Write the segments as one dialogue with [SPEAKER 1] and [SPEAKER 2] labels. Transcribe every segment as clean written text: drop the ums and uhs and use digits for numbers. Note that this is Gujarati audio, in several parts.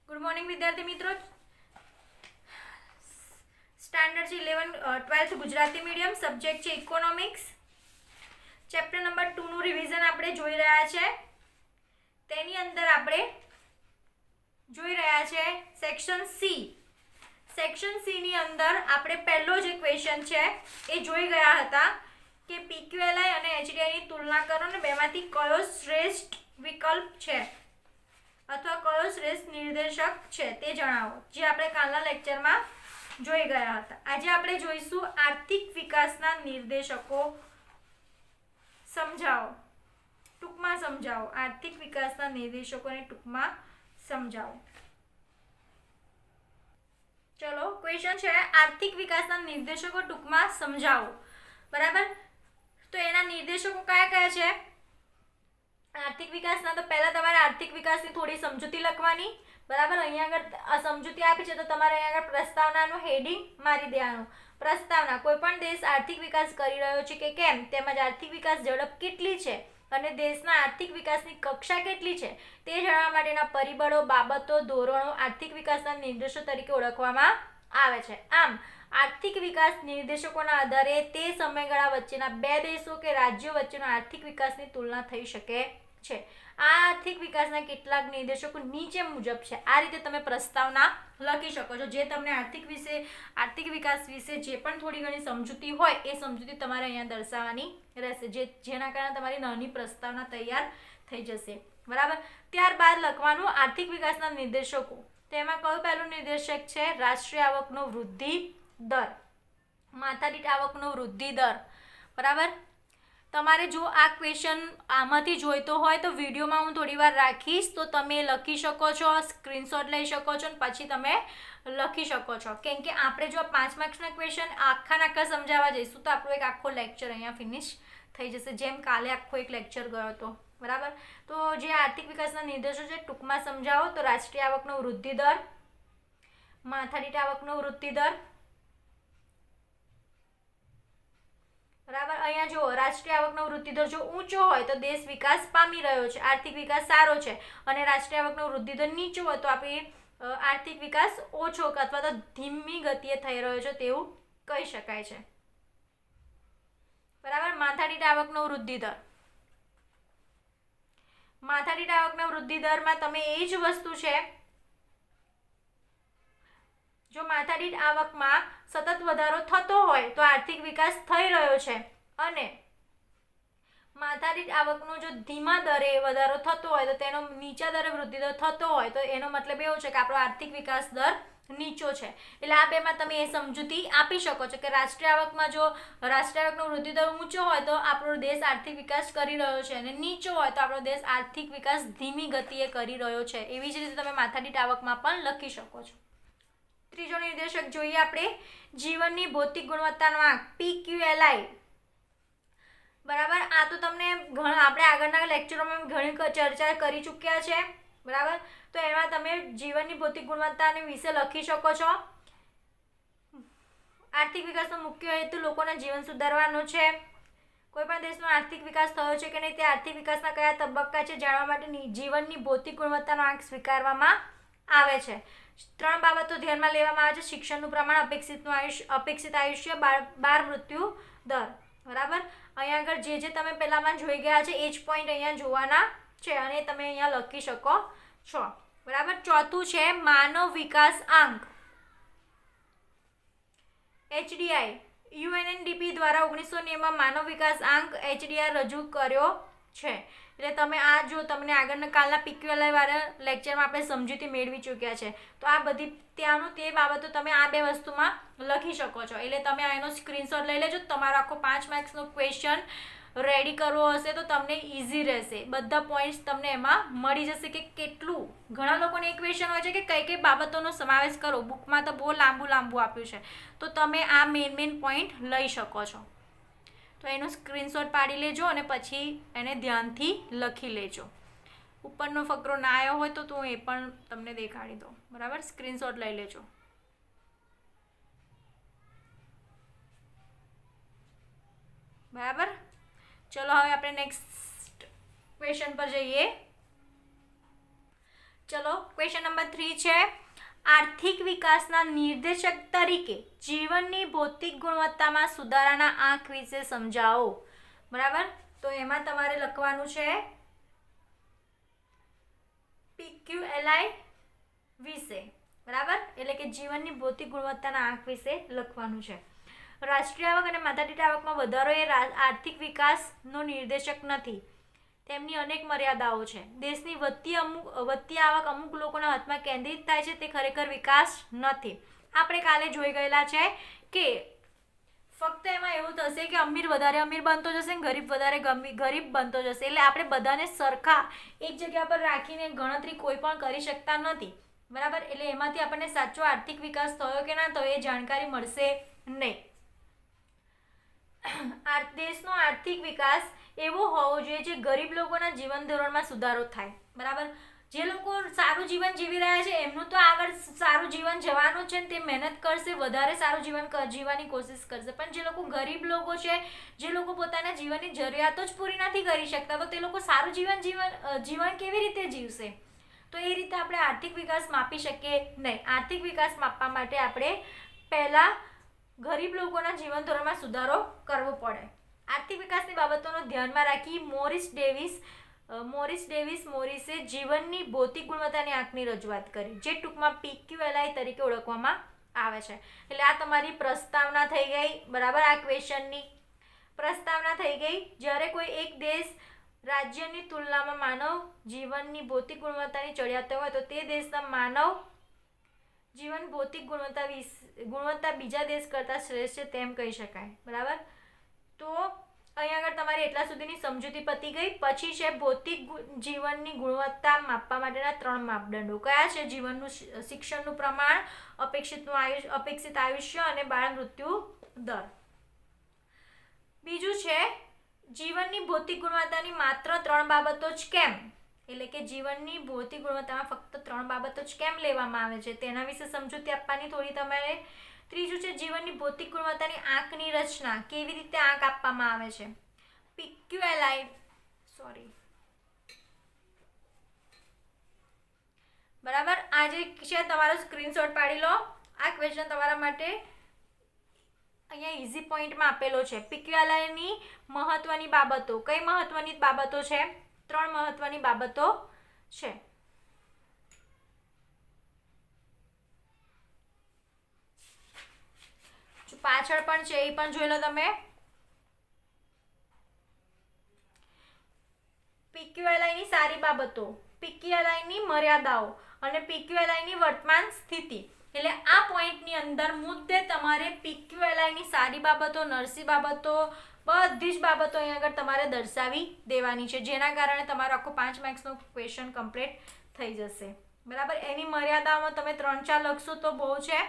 [SPEAKER 1] ગુડ મોર્નિંગ વિદ્યાર્થી મિત્રો. સ્ટાન્ડર્ડ છે 12th ગુજરાતી મીડિયમ, સબ્જેક્ટ છે ઇકોનોમિક્સ. ચેપ્ટર નંબર 2 નું રિવિઝન આપણે જોઈ રહ્યા છે. તેની અંદર આપણે જોઈ રહ્યા છે સેક્શન સી. સેક્શન સી ની અંદર આપણે પહેલો જે ક્વેશ્ચન છે એ જોઈ ગયા હતા કે પીક્યુએલઆઈ અને એચડીઆઈ ની તુલના કરો અને બેમાંથી કયો શ્રેષ્ઠ વિકલ્પ છે અથવા કયો શ્રેષ્ઠ નિર્દેશક છે તે જણાવો, જે આપણે કાલના લેક્ચરમાં જોઈ ગયા હતા. આજે આપણે જોઈશું આર્થિક વિકાસના નિર્દેશકો. સમજાવો, ટૂંકમાં સમજાવો. આર્થિક વિકાસના નિર્દેશકોને ટૂંકમાં સમજાવો. ચલો, ક્વેશ્ચન છે આર્થિક વિકાસના નિર્દેશકો ટૂંકમાં સમજાવો. બરાબર, તો એના નિર્દેશકો કયા કયા છે? આર્થિક વિકાસના તો પહેલા તમારે આર્થિક વિકાસની થોડી સમજૂતી લખવાની. બરાબર, અહીંયા આગળ આ સમજૂતી આપી છે તો તમારે અહીંયા આગળ પ્રસ્તાવનાનું હેડિંગ મારી દેવાનું. પ્રસ્તાવના: કોઈ પણ દેશ આર્થિક વિકાસ કરી રહ્યો છે કે કેમ, તેમજ આર્થિક વિકાસ ઝડપ કેટલી છે અને દેશના આર્થિક વિકાસની કક્ષા કેટલી છે તે જાણવા માટેના પરિબળો, બાબતો, ધોરણો આર્થિક વિકાસના નિર્દેશો તરીકે ઓળખવામાં આવે છે. આમ આર્થિક વિકાસ નિર્દેશકોના આધારે તે સમયગાળા વચ્ચેના બે દેશો કે રાજ્યો વચ્ચેનો આર્થિક વિકાસની તુલના થઈ શકે છે. આ આર્થિક વિકાસના કેટલાક નિર્દેશકો નીચે મુજબ છે. આ રીતે તમે પ્રસ્તાવના લખી શકો છો. જે તમને આર્થિક વિકાસ વિશે જે પણ થોડી ઘણી સમજૂતી હોય એ સમજૂતી તમારે અહીંયા દર્શાવવાની રહેશે, જેના કારણે તમારી નાની પ્રસ્તાવના તૈયાર થઈ જશે. બરાબર, ત્યારબાદ લખવાનું આર્થિક વિકાસના નિર્દેશકો. તેમાં કયું પહેલું નિર્દેશક છે? રાષ્ટ્રીય આવકનો વૃદ્ધિ દર, માથાદીઠ આવકનો વૃદ્ધિ દર. બરાબર, તમારે જો આ ક્વેશ્ચન આમાંથી જોઈતો હોય તો વિડીયોમાં હું થોડી વાર રાખીશ તો તમે લખી શકો છો, સ્ક્રીનશોટ લઈ શકો છો અને પછી તમે લખી શકો છો. કેમ કે આપણે જો 5 માર્ક્સના ક્વેશ્ચન આખા સમજાવવા જઈશું તો આપણો એક આખો લેક્ચર અહીંયા ફિનિશ થઈ જશે, જેમ કાલે આખો એક લેક્ચર ગયો હતો. બરાબર, તો જે આર્થિક વિકાસના નિર્દેશો છે ટૂંકમાં સમજાવો તો રાષ્ટ્રીય આવકનો વૃદ્ધિ દર, માથાદીઠ આવકનો વૃદ્ધિ દર. બરાબર, અહીંયા જો રાષ્ટ્રીય આવકનો વૃદ્ધિ દર જો ઊંચો હોય તો દેશ વિકાસ પામી રહ્યો છે, આર્થિક વિકાસ સારો છે, અને રાષ્ટ્રીય આવકનો વૃદ્ધિ દર નીચો હોય તો આપણે આર્થિક વિકાસ ઓછો અથવા તો ધીમી ગતિએ થઈ રહ્યો છે તેવું કહી શકાય છે. બરાબર, માથાદીઠ આવકનો વૃદ્ધિ દર. માથાદીઠ આવકના વૃદ્ધિ દરમાં તમે એ જ વસ્તુ છે, જો માથાદીઠ આવકમાં સતત વધારો થતો હોય તો આર્થિક વિકાસ થઈ રહ્યો છે, અને માથાદીઠ આવકનો જો ધીમા દરે વધારો થતો હોય તો તેનો નીચા દરે વૃદ્ધિ દર થતો હોય તો એનો મતલબ એવો છે કે આપણો આર્થિક વિકાસ દર નીચો છે. એટલે આ બેમાં તમે એ સમજૂતી આપી શકો છો કે રાષ્ટ્રીય આવકમાં જો રાષ્ટ્રીય આવકનો વૃદ્ધિ દર ઊંચો હોય તો આપણો દેશ આર્થિક વિકાસ કરી રહ્યો છે, અને નીચો હોય તો આપણો દેશ આર્થિક વિકાસ ધીમી ગતિએ કરી રહ્યો છે. એવી જ રીતે તમે માથાદીઠ આવકમાં પણ લખી શકો છો. ત્રીજો નિર્દેશક જોઈએ આપણે, જીવનની ભૌતિક ગુણવત્તાનો આંક, પીક્યુએલઆઈ. બરાબર, આ તો તમને આપણે આગળના લેક્ચરોમાં ઘણી ચર્ચા કરી ચૂક્યા છે. બરાબર, તો એમાં તમે જીવનની ભૌતિક ગુણવત્તાને વિશે લખી શકો છો. આર્થિક વિકાસનો મુખ્ય હેતુ લોકોના જીવન સુધારવાનો છે. કોઈ પણ દેશનો આર્થિક વિકાસ થયો છે કે નહીં તે આર્થિક વિકાસના કયા તબક્કા છે જાણવા માટે જીવનની ભૌતિક ગુણવત્તાનો આંક સ્વીકારવામાં આવે છે. 3 બાબતો ધ્યાનમાં લેવામાં આવે છે: શિક્ષણનું પ્રમાણ, અપેક્ષિત આયુષ્ય, બાળ મૃત્યુ દર. બરાબર, અહીંયા આગળ જે તમે પહેલામાં જોઈ ગયા છે એ જ પોઈન્ટ અહીંયા જોવાના છે અને તમે અહીંયા લખી શકો છો. બરાબર, ચોથું છે માનવ વિકાસ આંક, એચડીઆઈ. યુએનએનડીપી દ્વારા 1990માં માનવ વિકાસ આંક એચડીઆઈ રજૂ કર્યો છે. એટલે તમે આ જો તમને આગળના કાલના પીક્યુએલઆઈ વાળા લેક્ચરમાં આપણે સમજૂતી મેળવી ચૂક્યા છે, તો આ બધી ત્યાંનું તે બાબતો તમે આ બે વસ્તુમાં લખી શકો છો. એટલે તમે આનો સ્ક્રીનશોટ લઈ લેજો. તમારો આખો 5 માર્ક્સનો ક્વેશ્ચન રેડી કરવો હશે તો તમને ઇઝી રહેશે. બધા પોઈન્ટ્સ તમને એમાં મળી જશે કે કેટલું. ઘણા લોકોને એક ક્વેશ્ચન હોય છે કે કઈ કઈ બાબતોનો સમાવેશ કરો, બુકમાં તો બહુ લાંબુ આપ્યું છે, તો તમે આ મેઇન પોઈન્ટ લઈ શકો છો. તો એનો સ્ક્રીનશોટ પાડી લેજો અને પછી એને ધ્યાનથી લખી લેજો. ઉપરનો ફકરો ના આવ્યો હોય તો હું એ પણ તમને દેખાડી દઉં. બરાબર, સ્ક્રીનશોટ લઈ લેજો. બરાબર, ચલો હવે આપણે નેક્સ્ટ ક્વેશ્ચન પર જઈએ. ચલો ક્વેશ્ચન નંબર 3 છે આર્થિક વિકાસના નિર્દેશક તરીકે જીવનની ભૌતિક ગુણવત્તામાં સુધારાના આંક વિશે સમજાવો. બરાબર, તો એમાં તમારે લખવાનું છે PQLI વિશે. બરાબર, એટલે કે જીવનની ભૌતિક ગુણવત્તાના આંક વિશે લખવાનું છે. રાષ્ટ્રીય આવક અને માથાદીઠ આવકમાં વધારો એ આર્થિક વિકાસનો નિર્દેશક નથી. તેમની અનેક મર્યાદાઓ છે. દેશની વધતી આવક અમુક લોકોના હાથમાં કેન્દ્રિત થાય છે, તે ખરેખર વિકાસ નથી. આપણે કાલે જોઈ ગયેલા છે કે ફક્ત એમાં એવું થશે કે અમીર વધારે અમીર બનતો જશે ને ગરીબ વધારે ગરીબ બનતો જશે. એટલે આપણે બધાને સરખા એક જગ્યા પર રાખીને ગણતરી કોઈ પણ કરી શકતા નથી. બરાબર, એટલે એમાંથી આપણને સાચો આર્થિક વિકાસ થયો કે ના થયો એ જાણકારી મળશે નહીં. દેશનો આર્થિક વિકાસ એવો હોવો જોઈએ જે ગરીબ લોકોના જીવન ધોરણમાં સુધારો થાય. બરાબર, જે લોકો સારું જીવન જીવી રહ્યા છે એમનું તો આગળ સારું જીવન જવાનું છે ને તે મહેનત કરશે, વધારે સારું જીવન જીવવાની કોશિશ કરશે. પણ જે લોકો ગરીબ લોકો છે, જે લોકો પોતાના જીવનની જરૂરિયાતો જ પૂરી નથી કરી શકતા, તો તે લોકો સારું જીવન કેવી રીતે જીવશે? તો એ રીતે આપણે આર્થિક વિકાસ માપી શકીએ નહીં. આર્થિક વિકાસ માપવા માટે આપણે પહેલાં ગરીબ લોકોના જીવન ધોરણમાં સુધારો કરવો પડે. આર્થિક વિકાસની બાબતોનો ધ્યાનમાં રાખી મોરિસે જીવનની ભૌતિક ગુણવત્તાની આંકની રજૂઆત કરી, જે ટૂંકમાં PQLI તરીકે ઓળખવામાં આવે છે. એટલે આ તમારી પ્રસ્તાવના થઈ ગઈ. બરાબર, આ ક્વેશ્ચનની પ્રસ્તાવના થઈ ગઈ. જ્યારે કોઈ એક દેશ રાજ્યની તુલનામાં માનવ જીવનની ભૌતિક ગુણવત્તાની ચડિયાતો હોય તો તે દેશના માનવ જીવન ભૌતિક ગુણવત્તા બીજા દેશ કરતાં શ્રેષ્ઠ છે તેમ કહી શકાય. બરાબર, તો અહીંયા આગળ તમારી એટલા સુધીની સમજૂતી પતી ગઈ. પછી છે ભૌતિક જીવનની ગુણવત્તા માપવા માટેના 3 માપદંડો. કયા છે? જીવનનું શિક્ષણનું પ્રમાણ, અપેક્ષિત આયુષ્ય અને બાળ મૃત્યુ દર. બીજું છે જીવનની ભૌતિક ગુણવત્તાની માત્ર 3 બાબતો જ કેમ, એટલે કે જીવનની ભૌતિક ગુણવત્તામાં ફક્ત 3 બાબતો જ કેમ લેવામાં આવે છે તેના વિશે સમજૂતી આપવાની થોડી તમારે. ત્રીજું છે જીવનની ભૌતિક ગુણવત્તાની આંકની રચના, કેવી રીતે આંક આપવામાં આવે છે. PQLI બરાબર, આ જે છે તમારો સ્ક્રીનશોટ પાડી લો. આ ક્વેશ્ચન તમારા માટે અહીંયા ઇઝી પોઈન્ટમાં આપેલો છે. PQLI ની મહત્વની બાબતો. કઈ મહત્વની બાબતો છે? 3 મહત્વની બાબતો છે. પાછળ પણ છે, એ પણ જોઈ લો તમે. PQLI ની સારી બાબતો, PQLI ની મર્યાદાઓ અને PQLI ની વર્તમાન સ્થિતિ. એટલે આ પોઈન્ટની અંદર મુદ્દે તમારે PQLI ની સારી બાબતો, નરસી બાબતો, બધી જ બાબતો અહીંયા આગળ તમારે દર્શાવી દેવાની છે, જેના કારણે તમારો આખો 5 માર્ક્સનો ક્વેશ્ચન કમ્પ્લીટ થઈ જશે. બરાબર, એની મર્યાદામાં તમે 3-4 લખશો તો બહુ છે.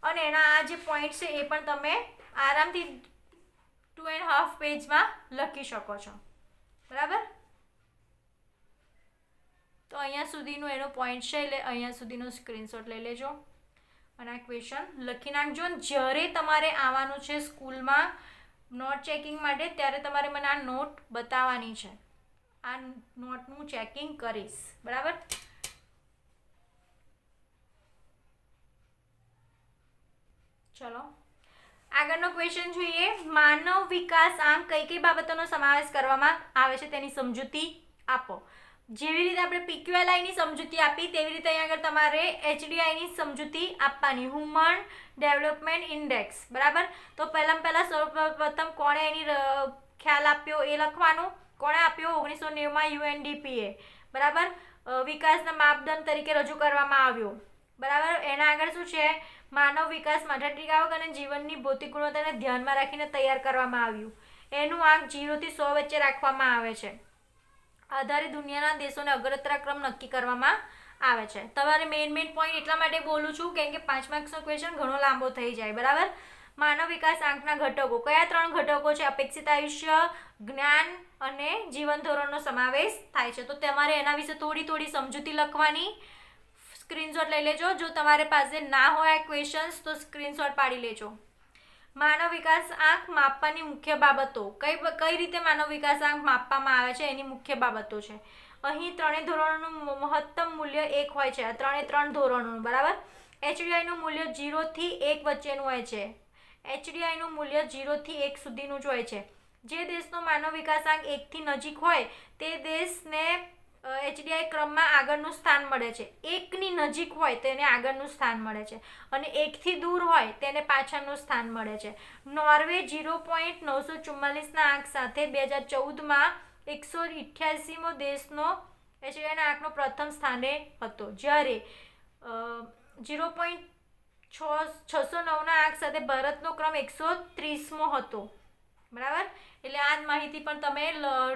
[SPEAKER 1] અને એના આ જે પોઈન્ટ છે એ પણ તમે આરામથી 2.5 પેજમાં લખી શકો છો. બરાબર, તો અહીંયા સુધીનો એનો પોઈન્ટ છે, એટલે અહીંયા સુધીનો સ્ક્રીનશોટ લઈ લેજો અને આ ક્વેશ્ચન લખી નાખજો. જ્યારે તમારે આવવાનું છે સ્કૂલમાં નોટ ચેકિંગ માટે, ત્યારે તમારે મને આ નોટ બતાવવાની છે. આ નોટનું ચેકિંગ કરીશ. બરાબર, ચલો આગળનો ક્વેશ્ચન જોઈએ. માનવ વિકાસ આંક કઈ બાબતોનો સમાવેશ કરવામાં આવે છે તેની સમજૂતી આપો. જેવી રીતે આપણે PQLI ની સમજૂતી આપી તેવી રીતે અહીંયા આગળ તમારે HDI ની સમજૂતી આપવાની, હ્યુમન ડેવલપમેન્ટ ઇન્ડેક્સ. બરાબર, તો પહેલા સૌપ્રથમ કોણે એની ખ્યાલ આપ્યો એ લખવાનું. કોણે આપ્યો? 1990માં UNDPએ. બરાબર, વિકાસના માપદંડ તરીકે રજૂ કરવામાં આવ્યો. બરાબર, એના આગળ શું છે? માનવ વિકાસ માથાદીઠ આવક અને જીવનની ભૌતિક ગુણવત્તાને ધ્યાનમાં રાખીને તૈયાર કરવામાં આવ્યું. એનું આંક 0 થી 100 વચ્ચે રાખવામાં આવે છે. આધારે દુનિયાના દેશોને અગ્રતા ક્રમ નક્કી કરવામાં આવે છે. તમારે મેઇન પોઈન્ટ એટલા માટે બોલું છું કેમ કે 5 માર્ક્સનો ક્વેશ્ચન ઘણો લાંબો થઈ જાય. બરાબર, માનવ વિકાસ આંકના ઘટકો. કયા 3 ઘટકો છે? અપેક્ષિત આયુષ્ય, જ્ઞાન અને જીવન ધોરણનો સમાવેશ થાય છે. તો તમારે એના વિશે થોડી સમજૂતી લખવાની. સ્ક્રીનશોટ લઈ લેજો. જો તમારી પાસે ના હોય ક્વેશ્ચન્સ તો સ્ક્રીનશોટ પાડી લેજો. માનવ વિકાસ આંક માપવાની મુખ્ય બાબતો. કઈ રીતે માનવ વિકાસ આંક માપવામાં આવે છે એની મુખ્ય બાબતો છે. અહીં ત્રણેય ધોરણોનું મહત્તમ મૂલ્ય 1 હોય છે, ત્રણે ત્રણ ધોરણોનું, બરાબર. HDIનું મૂલ્ય 0 થી 1 વચ્ચેનું હોય છે. HDIનું મૂલ્ય 0 થી 1 સુધીનું જ હોય છે. જે દેશનો માનવ વિકાસાંક 1 થી નજીક હોય તે દેશને HDI ક્રમમાં આગળનું સ્થાન મળે છે. 1ની નજીક હોય તેને આગળનું સ્થાન મળે છે અને 1થી દૂર હોય તેને પાછળનું સ્થાન મળે છે. નોર્વે 0.944ના આંક સાથે 2014માં 188મો દેશનો HDIના આંકનો પ્રથમ સ્થાને હતો, જ્યારે 0.609ના આંક સાથે ભારતનો ક્રમ 130મો હતો, બરાબર. એટલે આ માહિતી પણ તમે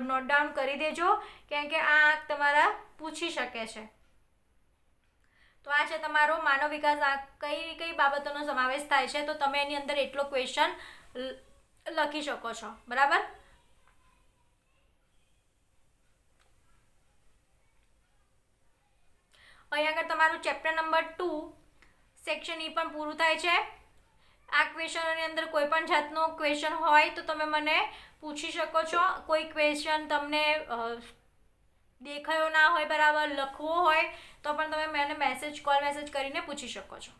[SPEAKER 1] નોટ ડાઉન કરી દેજો, કેમ કે આ આંક તમારા પૂછી શકે છે. તો આ છે તમારો માનવ વિકાસ આંક. કઈ કઈ બાબતોનો સમાવેશ થાય છે, તો તમે એની અંદર એટલો ક્વેશ્ચન લખી શકો છો, બરાબર. અહીં આગળ તમારું ચેપ્ટર નંબર 2 સેક્શન E પણ પૂરું થાય છે. આ ક્વેશ્ચનોની અંદર કોઈ પણ જાતનો ક્વેશ્ચન હોય તો તમે મને પૂછી શકો છો. કોઈ ક્વેશ્ચન તમને દેખાયો ના હોય, બરાબર, લખવો હોય તો પણ તમે મને કોલ મેસેજ કરીને પૂછી શકો છો.